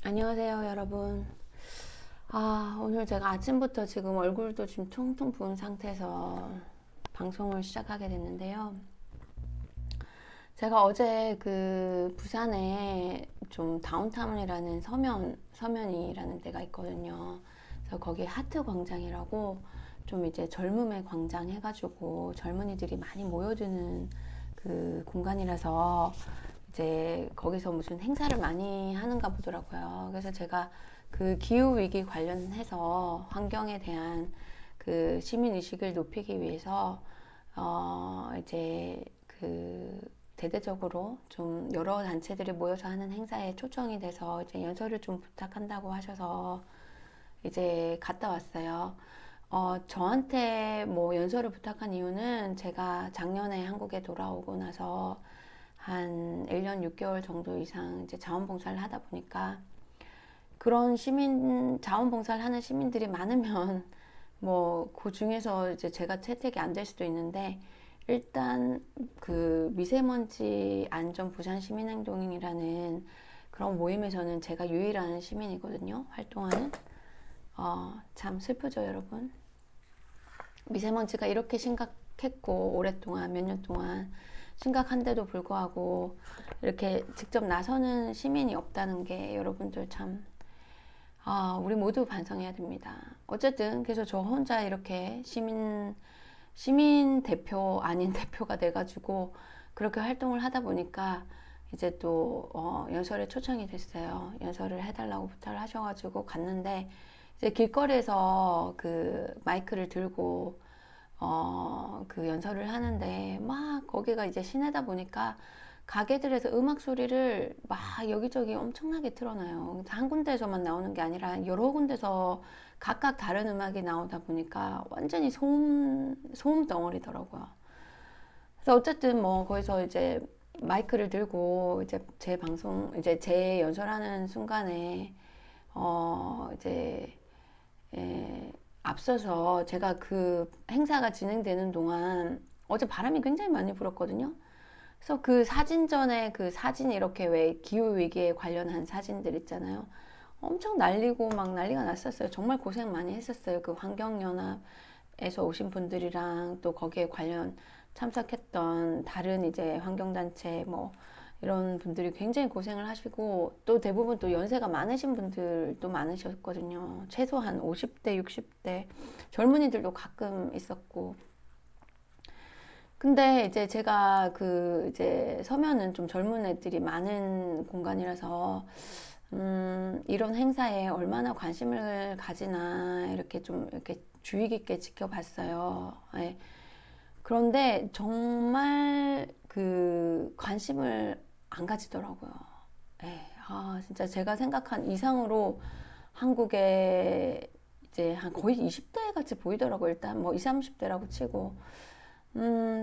안녕하세요, 여러분. 오늘 제가 아침부터 지금 얼굴도 지금 퉁퉁 부은 상태에서 방송을 시작하게 됐는데요. 제가 어제 그 부산에 좀 다운타운이라는 서면이라는 데가 있거든요. 그래서 거기 하트 광장이라고 좀 이제 젊음의 광장 해가지고 젊은이들이 많이 모여드는 그 공간이라서 이제 거기서 무슨 행사를 많이 하는가 보더라고요. 그래서 제가 그 기후위기 관련해서 환경에 대한 그 시민의식을 높이기 위해서, 이제 그 대대적으로 좀 여러 단체들이 모여서 하는 행사에 초청이 돼서 이제 연설을 좀 부탁한다고 하셔서 이제 갔다 왔어요. 저한테 뭐 연설을 부탁한 이유는 제가 작년에 한국에 돌아오고 나서 한 1년 6개월 정도 이상 이제 자원봉사를 하다 보니까 그런 자원봉사를 하는 시민들이 많으면 뭐 그 중에서 이제 제가 채택이 안 될 수도 있는데 일단 그 미세먼지 안전 부산 시민행동이라는 그런 모임에서는 제가 유일한 시민이거든요. 활동하는. 참 슬프죠, 여러분. 미세먼지가 이렇게 심각했고 오랫동안 몇 년 동안 심각한데도 불구하고 이렇게 직접 나서는 시민이 없다는 게 여러분들 참 우리 모두 반성해야 됩니다. 어쨌든 그래서 저 혼자 이렇게 시민 대표 아닌 대표가 돼가지고 그렇게 활동을 하다 보니까 이제 또 연설에 초청이 됐어요. 연설을 해달라고 부탁을 하셔가지고 갔는데 이제 길거리에서 그 마이크를 들고 그 연설을 하는데 막 거기가 이제 시내다 보니까 가게들에서 음악 소리를 막 여기저기 엄청나게 틀어놔요. 한 군데에서만 나오는 게 아니라 여러 군데서 각각 다른 음악이 나오다 보니까 완전히 소음 덩어리더라고요. 그래서 어쨌든 뭐 거기서 이제 마이크를 들고 이제 제 방송 이제 제 연설하는 순간에 이제 앞서서 제가 그 행사가 진행되는 동안 어제 바람이 굉장히 많이 불었거든요. 그래서 그 사진전에 그 사진 이렇게 왜 기후위기에 관련한 사진들 있잖아요. 엄청 날리고 막 난리가 났었어요. 정말 고생 많이 했었어요. 그 환경연합에서 오신 분들이랑 또 거기에 관련 참석했던 다른 이제 환경단체 뭐 이런 분들이 굉장히 고생을 하시고 또 대부분 또 연세가 많으신 분들도 많으셨거든요. 최소한 50대, 60대 젊은이들도 가끔 있었고. 근데 이제 제가 그 이제 서면은 좀 젊은 애들이 많은 공간이라서 이런 행사에 얼마나 관심을 가지나 이렇게 좀 이렇게 주의 깊게 지켜봤어요. 예. 그런데 정말 그 관심을 안 가지더라고요. 예. 진짜 제가 생각한 이상으로 한국에 이제 한 거의 20대 같이 보이더라고요. 일단 뭐 20, 30대라고 치고.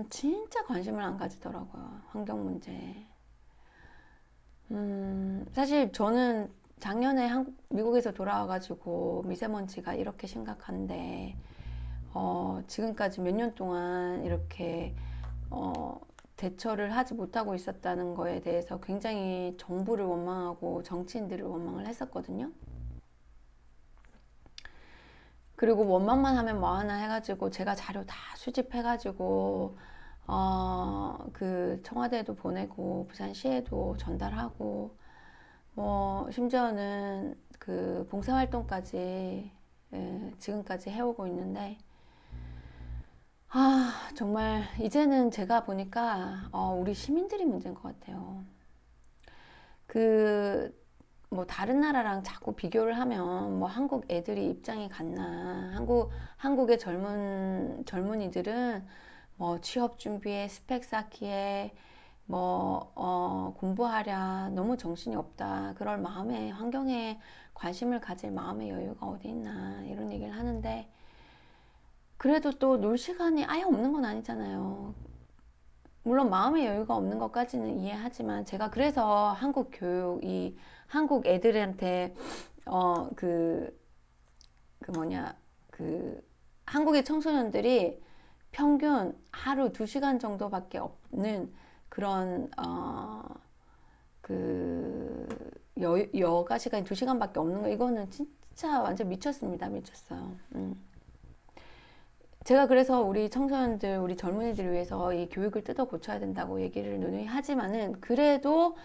진짜 관심을 안 가지더라고요. 환경 문제. 사실 저는 작년에 미국에서 돌아와가지고 미세먼지가 이렇게 심각한데, 지금까지 몇 년 동안 이렇게, 대처를 하지 못하고 있었다는 거에 대해서 굉장히 정부를 원망하고 정치인들을 원망을 했었거든요. 그리고 원망만 하면 뭐 하나 해가지고 제가 자료 다 수집해가지고 그 청와대에도 보내고 부산시에도 전달하고 뭐 심지어는 그 봉사활동까지 지금까지 해오고 있는데 정말 이제는 제가 보니까 우리 시민들이 문제인 것 같아요. 그 뭐 다른 나라랑 자꾸 비교를 하면 뭐 한국 애들이 입장이 같나 한국의 젊은이들은 뭐 취업 준비에 스펙 쌓기에 뭐 공부하랴 너무 정신이 없다 그럴 마음에 환경에 관심을 가질 마음의 여유가 어디 있나 이런 얘기를 하는데 그래도 또 놀 시간이 아예 없는 건 아니잖아요. 물론 마음의 여유가 없는 것까지는 이해하지만 제가 그래서 한국 교육이 한국 애들한테 그 뭐냐 그 한국의 청소년들이 평균 하루 2시간 정도밖에 없는 그런 그 여가 시간이 2시간밖에 없는 거, 이거는 진짜 완전 미쳤습니다. 미쳤어요. 제가 그래서 우리 청소년들, 우리 젊은이들을 위해서 이 교육을 뜯어 고쳐야 된다고 얘기를 누누이 하지만은, 그래도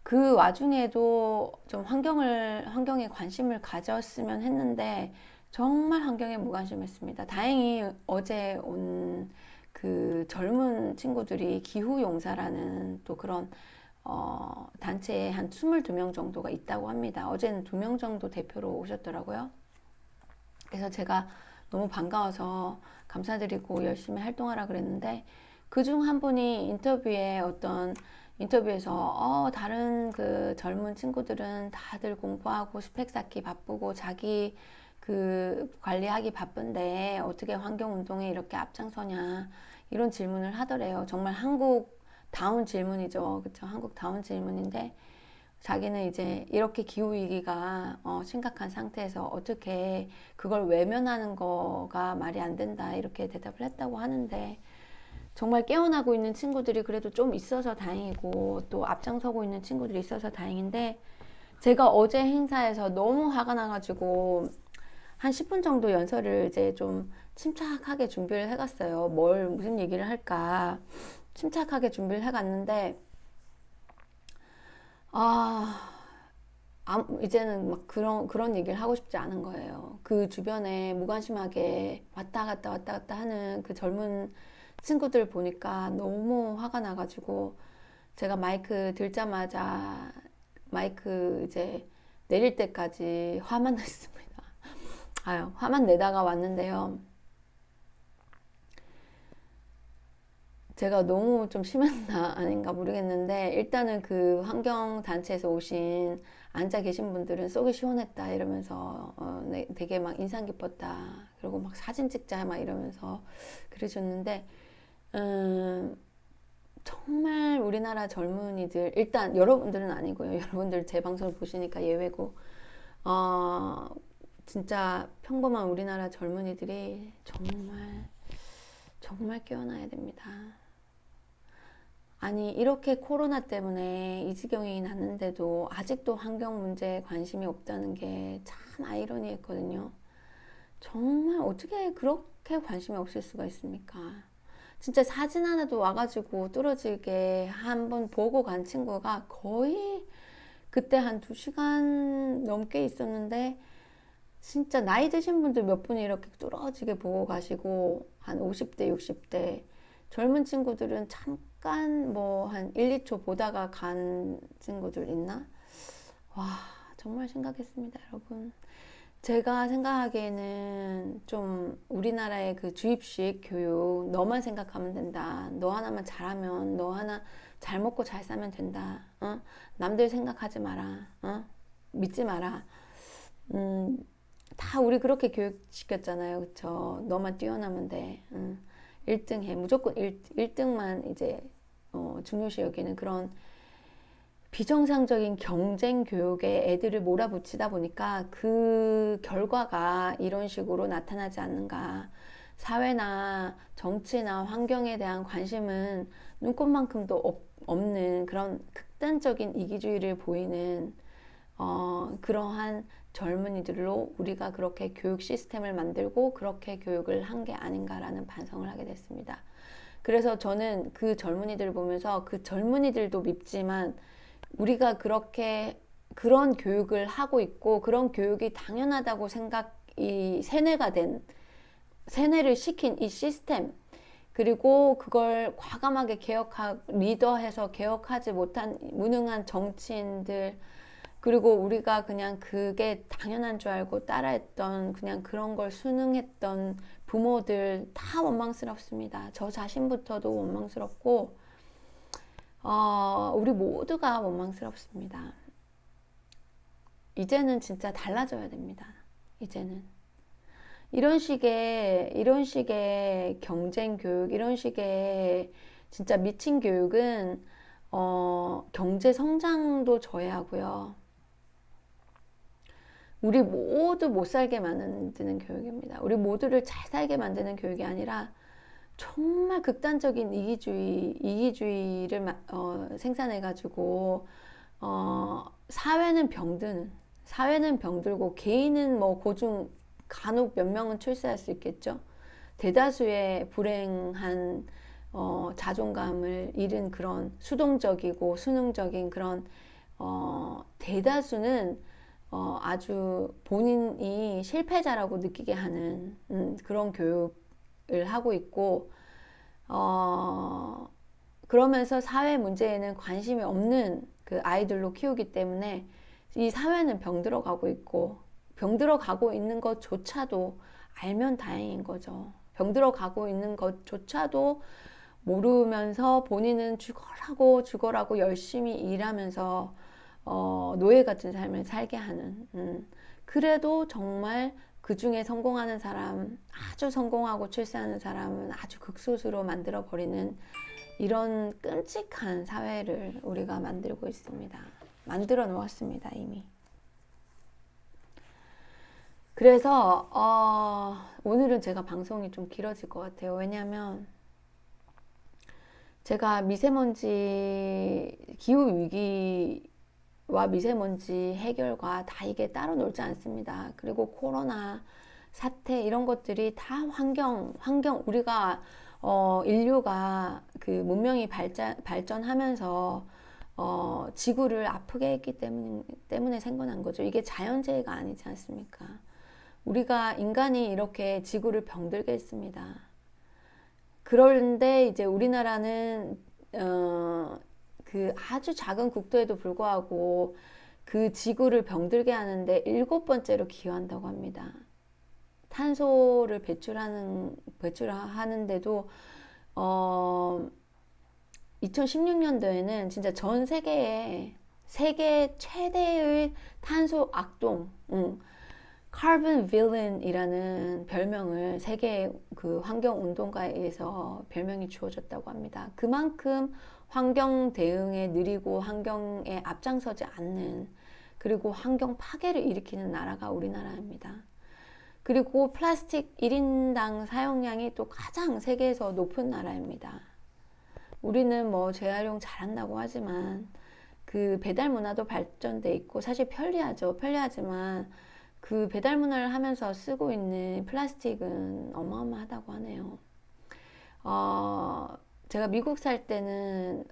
그 와중에도 좀 환경에 관심을 가졌으면 했는데, 정말 환경에 무관심했습니다. 다행히 어제 온 그 젊은 친구들이 기후용사라는 또 그런 단체에 한 22명 정도가 있다고 합니다. 어제는 2명 정도 대표로 오셨더라고요. 그래서 제가 너무 반가워서 감사드리고 열심히 활동하라 그랬는데, 그중 한 분이 인터뷰에서 다른 그 젊은 친구들은 다들 공부하고 스펙 쌓기 바쁘고 자기 그 관리하기 바쁜데 어떻게 환경운동에 이렇게 앞장서냐, 이런 질문을 하더래요. 정말 한국다운 질문이죠. 그쵸? 한국다운 질문인데, 자기는 이제 이렇게 기후위기가 심각한 상태에서 어떻게 그걸 외면하는 거가 말이 안 된다, 이렇게 대답을 했다고 하는데, 정말 깨어나고 있는 친구들이 그래도 좀 있어서 다행이고, 또 앞장서고 있는 친구들이 있어서 다행인데, 제가 어제 행사에서 너무 화가 나가지고 한 10분 정도 연설을 이제 좀 침착하게 준비를 해갔어요. 무슨 얘기를 할까 침착하게 준비를 해갔는데, 이제는 막 그런 얘기를 하고 싶지 않은 거예요. 그 주변에 무관심하게 왔다 갔다 하는 그 젊은 친구들 보니까 너무 화가 나가지고, 제가 마이크 들자마자 마이크 이제 내릴 때까지 화만 냈습니다. 화만 내다가 왔는데요. 제가 너무 좀 심했나 아닌가 모르겠는데, 일단은 그 환경단체에서 오신 앉아 계신 분들은 속이 시원했다 이러면서 되게 막 인상 깊었다, 그리고 막 사진 찍자 막 이러면서 그러셨는데, 정말 우리나라 젊은이들, 일단 여러분들은 아니고요. 여러분들 제 방송을 보시니까 예외고, 진짜 평범한 우리나라 젊은이들이 정말 깨어나야 됩니다. 아니, 이렇게 코로나 때문에 이 지경이 났는데도 아직도 환경 문제에 관심이 없다는 게 참 아이러니했거든요. 정말 어떻게 그렇게 관심이 없을 수가 있습니까? 진짜 사진 하나도 와가지고 뚫어지게 한번 보고 간 친구가 거의 그때 한 2시간 넘게 있었는데, 진짜 나이 드신 분들 몇 분이 이렇게 뚫어지게 보고 가시고, 한 50대, 60대 젊은 친구들은 잠깐 뭐 한 1, 2초 보다가 간 친구들 있나? 와, 정말 심각했습니다, 여러분. 제가 생각하기에는 좀 우리나라의 그 주입식 교육, 너만 생각하면 된다, 너 하나만 잘하면, 너 하나 잘 먹고 잘 사면 된다, 남들 생각하지 마라, 믿지 마라, 다 우리 그렇게 교육시켰잖아요. 그쵸? 너만 뛰어나면 돼, 1등 해, 무조건 1등만 이제 중요시 여기는 그런 비정상적인 경쟁 교육에 애들을 몰아붙이다 보니까 그 결과가 이런 식으로 나타나지 않는가. 사회나 정치나 환경에 대한 관심은 눈꽃만큼도 없는 그런 극단적인 이기주의를 보이는 그러한 젊은이들로 우리가 그렇게 교육 시스템을 만들고 그렇게 교육을 한 게 아닌가라는 반성을 하게 됐습니다. 그래서 저는 그 젊은이들을 보면서 그 젊은이들도 밉지만, 우리가 그렇게 그런 교육을 하고 있고 그런 교육이 당연하다고 이 세뇌를 시킨 이 시스템, 그리고 그걸 과감하게 리더해서 개혁하지 못한 무능한 정치인들, 그리고 우리가 그냥 그게 당연한 줄 알고 따라했던, 그냥 그런 걸 순응했던 부모들 다 원망스럽습니다. 저 자신부터도 원망스럽고, 우리 모두가 원망스럽습니다. 이제는 진짜 달라져야 됩니다. 이제는 이런 식의 경쟁 교육, 이런 식의 진짜 미친 교육은 경제 성장도 저해하고요, 우리 모두 못 살게 만드는 교육입니다. 우리 모두를 잘 살게 만드는 교육이 아니라 정말 극단적인 이기주의를 생산해가지고 사회는 사회는 병들고 개인은 뭐 고중 간혹 몇 명은 출세할 수 있겠죠. 대다수의 불행한 자존감을 잃은 그런 수동적이고 수능적인 그런 대다수는 아주 본인이 실패자라고 느끼게 하는 그런 교육을 하고 있고 그러면서 사회 문제에는 관심이 없는 그 아이들로 키우기 때문에 이 사회는 병들어 가고 있고 병들어 가고 있는 것조차도 알면 다행인 거죠. 병들어 가고 있는 것조차도 모르면서 본인은 죽어라고 열심히 일하면서 노예 같은 삶을 살게 하는 그래도 정말 그 중에 성공하는 사람, 아주 성공하고 출세하는 사람은 아주 극소수로 만들어 버리는 이런 끔찍한 사회를 우리가 만들고 있습니다. 만들어 놓았습니다, 이미. 그래서 오늘은 제가 방송이 좀 길어질 것 같아요. 왜냐하면 제가 미세먼지 기후위기와 미세먼지 해결과 다 이게 따로 놀지 않습니다. 그리고 코로나 사태 이런 것들이 다 환경 우리가 인류가 그 문명이 발전하면서 지구를 아프게 했기 때문에 생겨난 거죠. 이게 자연재해가 아니지 않습니까? 우리가 인간이 이렇게 지구를 병들게 했습니다. 그런데 이제 우리나라는 그 아주 작은 국토에도 불구하고 그 지구를 병들게 하는데 7번째로 기여한다고 합니다. 탄소를 배출하는데도 2016년도에는 진짜 전 세계 최대의 탄소 악동, 카본 빌런이라는 별명을 세계 그 환경 운동가에서 별명이 주어졌다고 합니다. 그만큼 환경 대응에 느리고 환경에 앞장서지 않는 그리고 환경 파괴를 일으키는 나라가 우리나라입니다. 그리고 플라스틱 1인당 사용량이 또 가장 세계에서 높은 나라입니다. 우리는 뭐 재활용 잘한다고 하지만 그 배달 문화도 발전돼 있고 사실 편리하지만 그 배달 문화를 하면서 쓰고 있는 플라스틱은 어마어마하다고 하네요. 제가 미국 살 때는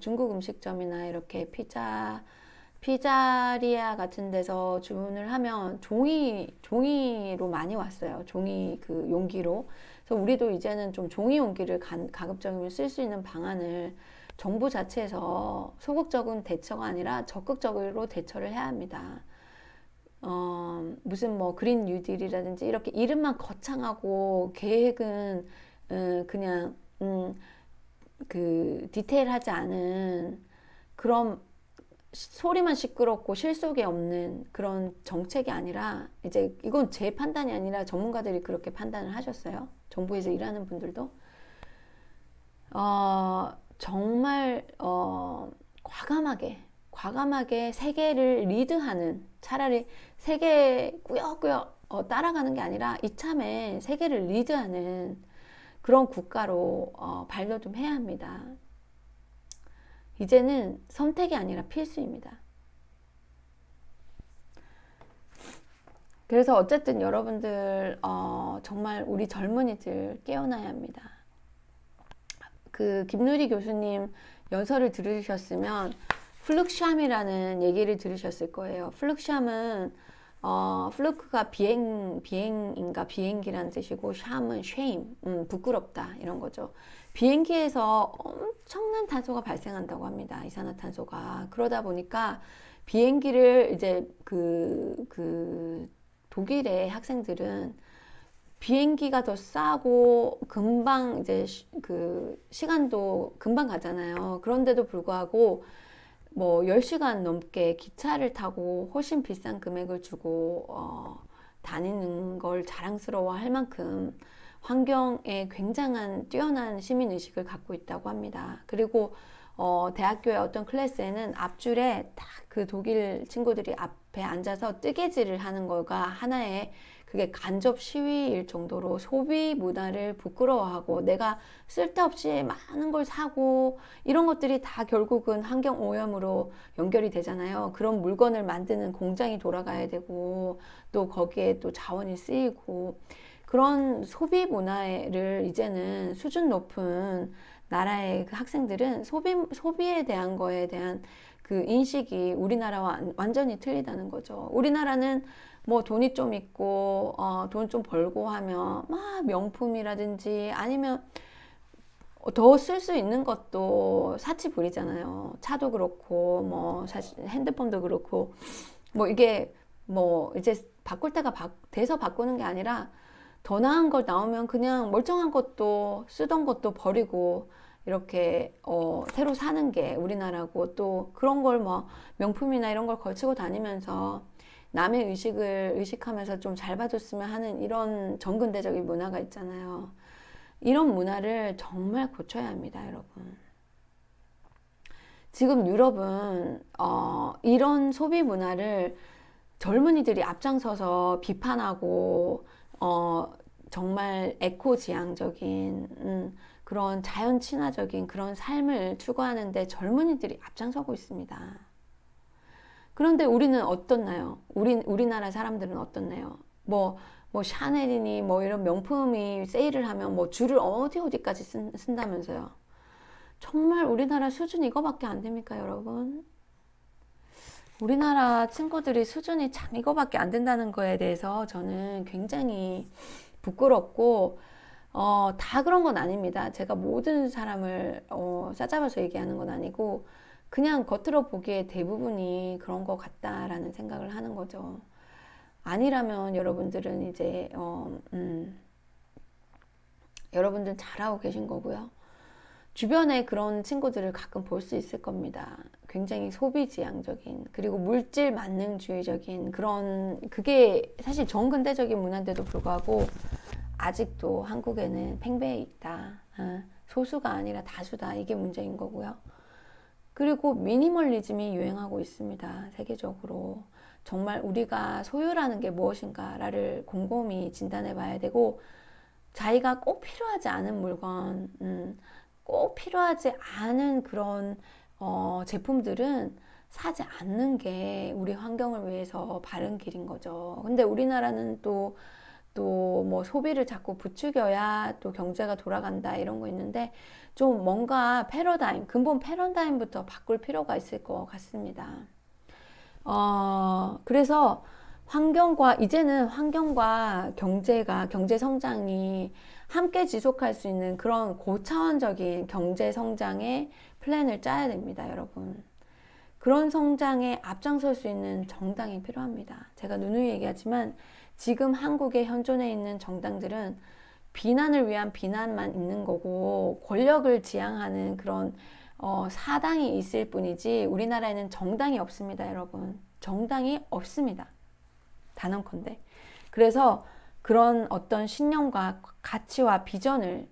중국 음식점이나 이렇게 피자리아 같은 데서 주문을 하면 종이로 많이 왔어요. 종이 그 용기로. 그래서 우리도 이제는 좀 종이 용기를 가급적이면 쓸 수 있는 방안을 정부 자체에서 소극적인 대처가 아니라 적극적으로 대처를 해야 합니다. 무슨 뭐 그린 뉴딜이라든지 이렇게 이름만 거창하고 계획은 그냥 그 디테일하지 않은 그런 소리만 시끄럽고 실속이 없는 그런 정책이 아니라 이제 이건 제 판단이 아니라 전문가들이 그렇게 판단을 하셨어요. 정부에서 일하는 분들도 정말 과감하게 세계를 리드하는 차라리 세계 꾸역꾸역 따라가는 게 아니라 이참에 세계를 리드하는 그런 국가로 발돋 좀 해야 합니다. 이제는 선택이 아니라 필수입니다. 그래서 어쨌든 여러분들 정말 우리 젊은이들 깨어나야 합니다. 그 김누리 교수님 연설을 들으셨으면 플룩샴이라는 얘기를 들으셨을 거예요. 플룩샴은 플루크가 비행기라는 뜻이고 샴은 쉐임, 부끄럽다 이런 거죠. 비행기에서 엄청난 탄소가 발생한다고 합니다. 이산화탄소가. 그러다 보니까 비행기를 이제 그 독일의 학생들은 비행기가 더 싸고 금방 이제 그 시간도 금방 가잖아요. 그런데도 불구하고 뭐 10시간 넘게 기차를 타고 훨씬 비싼 금액을 주고 다니는 걸 자랑스러워 할 만큼 환경에 굉장한 뛰어난 시민의식을 갖고 있다고 합니다. 그리고 대학교의 어떤 클래스에는 앞줄에 딱 그 독일 친구들이 앞에 앉아서 뜨개질을 하는 거가 하나의 그게 간접 시위일 정도로 소비 문화를 부끄러워하고 내가 쓸데없이 많은 걸 사고 이런 것들이 다 결국은 환경 오염으로 연결이 되잖아요. 그런 물건을 만드는 공장이 돌아가야 되고 또 거기에 또 자원이 쓰이고 그런 소비 문화를 이제는 수준 높은 나라의 그 학생들은 소비에 대한 거에 대한 그 인식이 우리나라와 완전히 틀리다는 거죠. 우리나라는 뭐 돈이 좀 있고 돈 좀 벌고 하면 막 명품이라든지 아니면 더 쓸 수 있는 것도 사치불이잖아요. 차도 그렇고 뭐 사실 핸드폰도 그렇고 뭐 이게 뭐 이제 바꿀 때가 돼서 바꾸는 게 아니라 더 나은 걸 나오면 그냥 멀쩡한 것도 쓰던 것도 버리고 이렇게 새로 사는 게 우리나라고 또 그런 걸 뭐 명품이나 이런 걸 걸치고 다니면서 남의 의식을 의식하면서 좀 잘 봐줬으면 하는 이런 정근대적인 문화가 있잖아요. 이런 문화를 정말 고쳐야 합니다, 여러분. 지금 유럽은 이런 소비 문화를 젊은이들이 앞장서서 비판하고 정말 에코지향적인 그런 자연 친화적인 그런 삶을 추구하는데 젊은이들이 앞장서고 있습니다. 그런데 우리는 어떻나요? 우리나라 사람들은 어떻나요? 뭐 샤넬이니 뭐 이런 명품이 세일을 하면 뭐 줄을 어디까지 쓴다면서요. 정말 우리나라 수준 이거밖에 안 됩니까, 여러분? 우리나라 친구들이 수준이 참 이거밖에 안 된다는 거에 대해서 저는 굉장히 부끄럽고 다 그런 건 아닙니다. 제가 모든 사람을 싸잡아서 얘기하는 건 아니고 그냥 겉으로 보기에 대부분이 그런 것 같다라는 생각을 하는 거죠. 아니라면 여러분들은 이제 여러분들은 잘하고 계신 거고요. 주변에 그런 친구들을 가끔 볼 수 있을 겁니다. 굉장히 소비지향적인 그리고 물질 만능주의적인 그런 그게 사실 정근대적인 문화인데도 불구하고 아직도 한국에는 팽배해 있다. 소수가 아니라 다수다. 이게 문제인 거고요. 그리고 미니멀리즘이 유행하고 있습니다. 세계적으로. 정말 우리가 소유라는 게 무엇인가를 곰곰이 진단해 봐야 되고 자기가 꼭 필요하지 않은 물건, 꼭 필요하지 않은 그런 제품들은 사지 않는 게 우리 환경을 위해서 바른 길인 거죠. 근데 우리나라는 또 뭐 소비를 자꾸 부추겨야 또 경제가 돌아간다 이런 거 있는데 좀 뭔가 근본 패러다임부터 바꿀 필요가 있을 것 같습니다. 그래서 이제는 환경과 경제 성장이 함께 지속할 수 있는 그런 고차원적인 경제 성장의 플랜을 짜야 됩니다, 여러분. 그런 성장에 앞장설 수 있는 정당이 필요합니다. 제가 누누이 얘기하지만 지금 한국에 현존해 있는 정당들은 비난을 위한 비난만 있는 거고 권력을 지향하는 그런 사당이 있을 뿐이지 우리나라에는 정당이 없습니다, 여러분. 정당이 없습니다. 단언컨대. 그래서 그런 어떤 신념과 가치와 비전을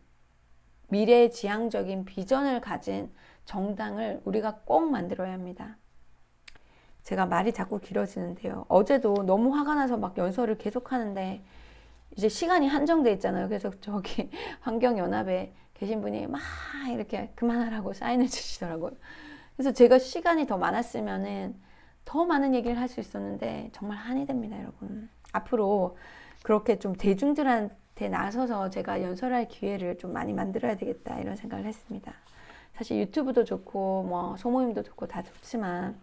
미래지향적인 비전을 가진 정당을 우리가 꼭 만들어야 합니다. 제가 말이 자꾸 길어지는데요. 어제도 너무 화가 나서 막 연설을 계속 하는데 이제 시간이 한정돼 있잖아요. 그래서 저기 환경연합에 계신 분이 막 이렇게 그만하라고 사인을 주시더라고요. 그래서 제가 시간이 더 많았으면은 더 많은 얘기를 할 수 있었는데 정말 한이 됩니다, 여러분. 앞으로 그렇게 좀 대중들한테 나서서 제가 연설할 기회를 좀 많이 만들어야 되겠다 이런 생각을 했습니다. 사실 유튜브도 좋고 뭐 소모임도 좋고 다 좋지만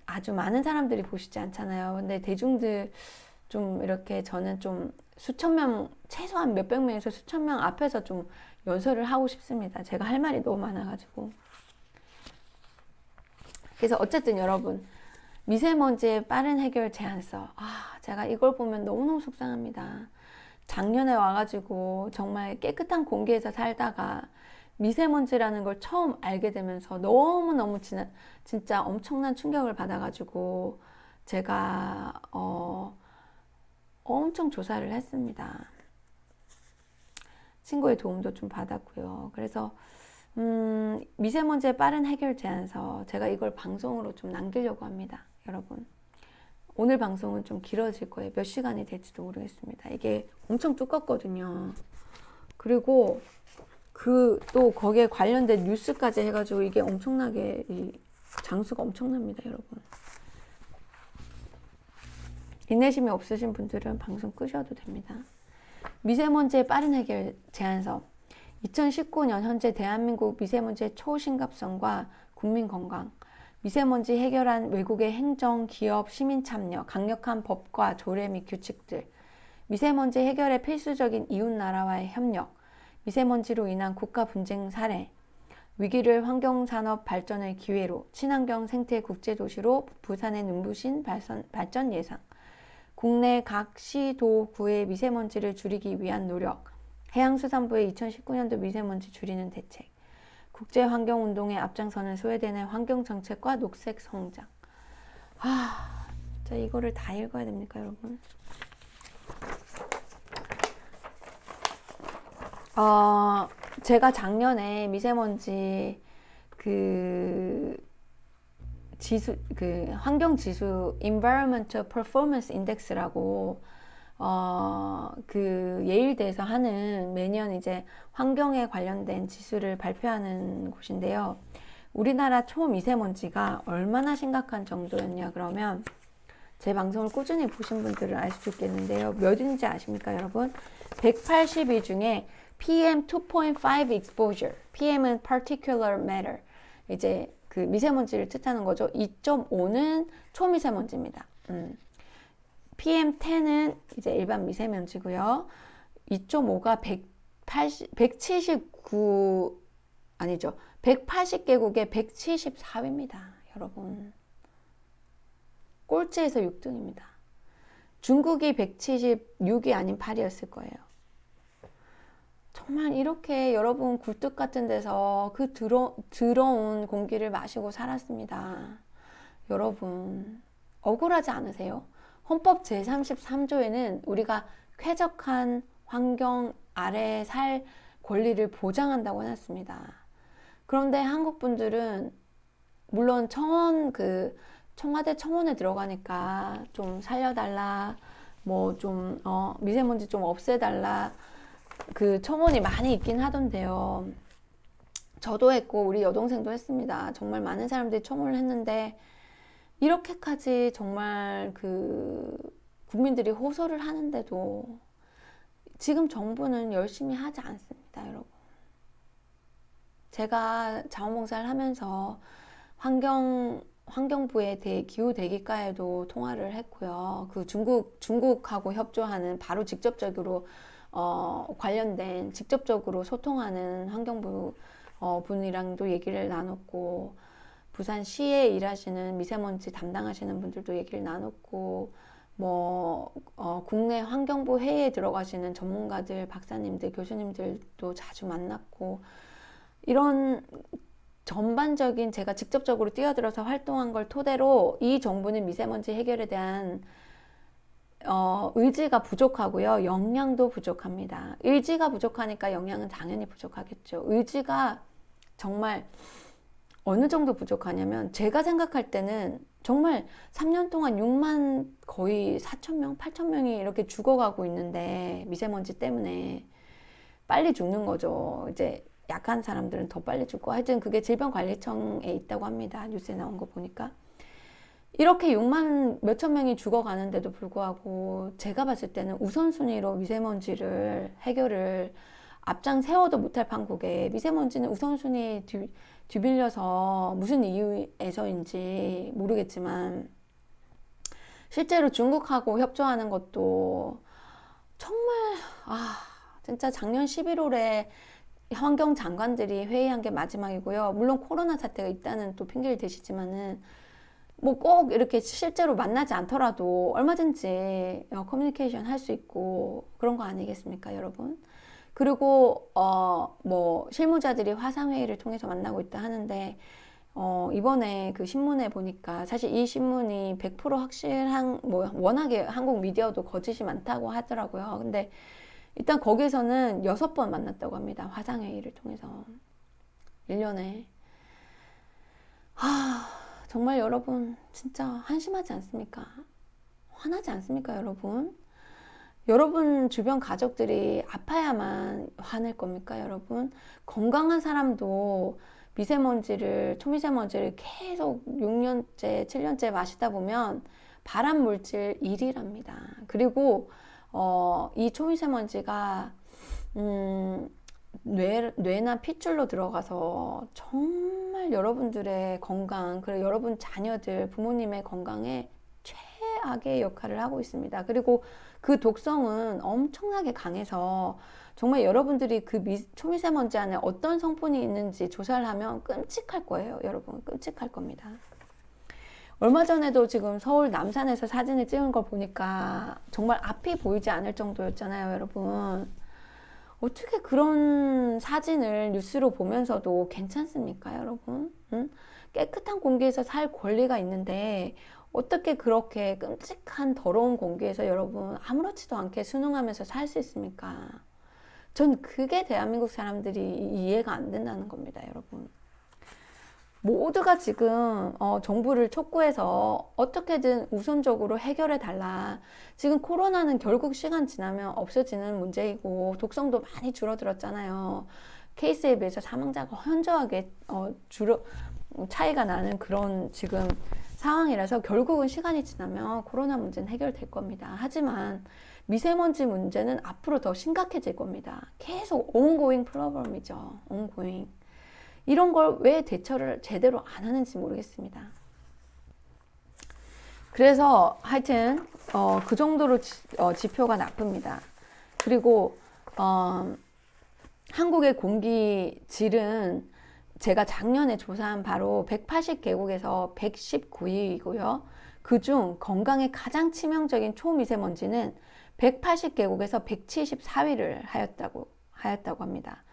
아주 많은 사람들이 보시지 않잖아요. 근데 대중들 좀 이렇게 저는 좀 수천 명, 최소한 몇백 명에서 수천 명 앞에서 좀 연설을 하고 싶습니다. 제가 할 말이 너무 많아가지고. 그래서 어쨌든 여러분, 미세먼지의 빠른 해결 제안서. 제가 이걸 보면 너무너무 속상합니다. 작년에 와가지고 정말 깨끗한 공기에서 살다가 미세먼지라는 걸 처음 알게 되면서 너무너무 진짜 엄청난 충격을 받아가지고 제가 엄청 조사를 했습니다. 친구의 도움도 좀 받았고요. 그래서 미세먼지의 빠른 해결 제안서, 제가 이걸 방송으로 좀 남기려고 합니다. 여러분, 오늘 방송은 좀 길어질 거예요. 몇 시간이 될지도 모르겠습니다. 이게 엄청 두껍거든요. 그리고 또 거기에 관련된 뉴스까지 해가지고 이게 엄청나게 장수가 엄청납니다, 여러분. 인내심이 없으신 분들은 방송 끄셔도 됩니다. 미세먼지의 빠른 해결 제안서. 2019년 현재 대한민국 미세먼지의 초심각성과 국민 건강, 미세먼지 해결한 외국의 행정, 기업, 시민 참여, 강력한 법과 조례 및 규칙들, 미세먼지 해결에 필수적인 이웃나라와의 협력, 미세먼지로 인한 국가 분쟁 사례, 위기를 환경산업 발전의 기회로, 친환경 생태 국제도시로 부산의 눈부신 발전 예상, 국내 각 시, 도, 구의 미세먼지를 줄이기 위한 노력, 해양수산부의 2019년도 미세먼지 줄이는 대책, 국제환경운동에 앞장서는 스웨덴의 환경정책과 녹색 성장. 진짜 이거를 다 읽어야 됩니까, 여러분? 제가 작년에 미세먼지 지수, 환경지수 Environmental Performance Index라고 예일대에서 하는 매년 이제 환경에 관련된 지수를 발표하는 곳인데요. 우리나라 초미세먼지가 얼마나 심각한 정도였냐 그러면, 제 방송을 꾸준히 보신 분들은 알 수 있겠는데요. 몇인지 아십니까, 여러분? 182 중에 PM2.5 exposure, PM은 particular matter, 이제 그 미세먼지를 뜻하는 거죠. 2.5는 초미세먼지입니다. PM10은 이제 일반 미세먼지고요. 2.5가 179 아니죠. 180개국의 174위입니다. 여러분. 꼴찌에서 6등입니다. 중국이 176이 아닌 8이었을 거예요. 정말 이렇게 여러분 굴뚝 같은 데서 그 더러운 공기를 마시고 살았습니다. 여러분, 억울하지 않으세요? 헌법 제33조에는 우리가 쾌적한 환경 아래 살 권리를 보장한다고 해놨습니다. 그런데 한국 분들은 물론 청와대 청원에 들어가니까 좀 살려달라, 미세먼지 좀 없애달라, 그 청원이 많이 있긴 하던데요. 저도 했고 우리 여동생도 했습니다. 정말 많은 사람들이 청원을 했는데 이렇게까지 정말 국민들이 호소를 하는데도 지금 정부는 열심히 하지 않습니다, 여러분. 제가 자원봉사를 하면서 환경부의 기후대기과에도 통화를 했고요. 중국하고 협조하는 바로 직접적으로 관련된 직접적으로 소통하는 환경부 분이랑도 얘기를 나눴고, 부산시에 일하시는 미세먼지 담당하시는 분들도 얘기를 나눴고, 국내 환경부 회의에 들어가시는 전문가들, 박사님들, 교수님들도 자주 만났고, 이런 전반적인 제가 직접적으로 뛰어들어서 활동한 걸 토대로 이 정부는 미세먼지 해결에 대한 의지가 부족하고요. 역량도 부족합니다. 의지가 부족하니까 역량은 당연히 부족하겠죠. 의지가 정말 어느 정도 부족하냐면, 제가 생각할 때는 정말 3년 동안 6만 거의 4,000명, 8,000명이 이렇게 죽어가고 있는데 미세먼지 때문에 빨리 죽는 거죠. 이제 약한 사람들은 더 빨리 죽고, 하여튼 그게 질병관리청에 있다고 합니다. 뉴스에 나온 거 보니까. 이렇게 6만 몇천 명이 죽어가는데도 불구하고 제가 봤을 때는 우선순위로 미세먼지를 해결을 앞장 세워도 못할 판국에, 미세먼지는 우선순위에 뒤빌려서 무슨 이유에서인지 모르겠지만 실제로 중국하고 협조하는 것도 정말 진짜 작년 11월에 환경장관들이 회의한 게 마지막이고요. 물론 코로나 사태가 있다는 또 핑계를 대시지만은 꼭 이렇게 실제로 만나지 않더라도 얼마든지 커뮤니케이션 할 수 있고 그런 거 아니겠습니까, 여러분? 그리고 실무자들이 화상회의를 통해서 만나고 있다 하는데, 이번에 그 신문에 보니까 사실 이 신문이 100% 확실한, 워낙에 한국 미디어도 거짓이 많다고 하더라고요. 근데 일단 거기서는 6번 만났다고 합니다. 화상회의를 통해서. 1년에. 정말 여러분 진짜 한심하지 않습니까? 화나지 않습니까, 여러분? 여러분 주변 가족들이 아파야만 화낼 겁니까, 여러분? 건강한 사람도 미세먼지를, 초미세먼지를 계속 6년째, 7년째 마시다 보면 발암 물질 1위랍니다. 그리고 이 초미세먼지가 뇌나 핏줄로 들어가서 정말 여러분들의 건강, 그리고 여러분 자녀들, 부모님의 건강에 최악의 역할을 하고 있습니다. 그리고 그 독성은 엄청나게 강해서 정말 여러분들이 그 초미세먼지 안에 어떤 성분이 있는지 조사를 하면 끔찍할 거예요. 여러분, 끔찍할 겁니다. 얼마 전에도 지금 서울 남산에서 사진을 찍은 걸 보니까 정말 앞이 보이지 않을 정도였잖아요, 여러분. 어떻게 그런 사진을 뉴스로 보면서도 괜찮습니까, 여러분? 응? 깨끗한 공기에서 살 권리가 있는데 어떻게 그렇게 끔찍한 더러운 공기에서 여러분 아무렇지도 않게 순응하면서 살 수 있습니까? 전 그게 대한민국 사람들이 이해가 안 된다는 겁니다, 여러분. 모두가 지금 정부를 촉구해서 어떻게든 우선적으로 해결해 달라. 지금 코로나는 결국 시간 지나면 없어지는 문제이고 독성도 많이 줄어들었잖아요. 케이스에 비해서 사망자가 현저하게 차이가 나는 그런 지금 상황이라서 결국은 시간이 지나면 코로나 문제는 해결될 겁니다. 하지만 미세먼지 문제는 앞으로 더 심각해질 겁니다. 계속 ongoing problem이죠. ongoing. 이런 걸 왜 대처를 제대로 안 하는지 모르겠습니다. 그래서 하여튼 그 정도로 지표가 나쁩니다. 그리고 한국의 공기 질은 제가 작년에 조사한 바로 180개국에서 119위이고요. 그중 건강에 가장 치명적인 초미세먼지는 180개국에서 174위를 하였다고 합니다.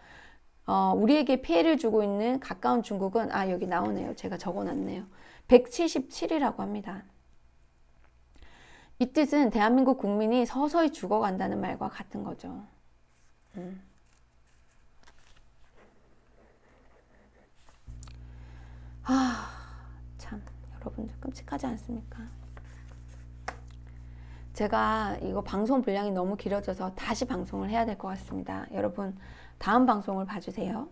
우리에게 피해를 주고 있는 가까운 중국은 여기 나오네요. 제가 적어놨네요. 177이라고 합니다. 이 뜻은 대한민국 국민이 서서히 죽어간다는 말과 같은 거죠. 참 여러분들 끔찍하지 않습니까? 제가 이거 방송 분량이 너무 길어져서 다시 방송을 해야 될 것 같습니다. 여러분 다음 방송을 봐주세요.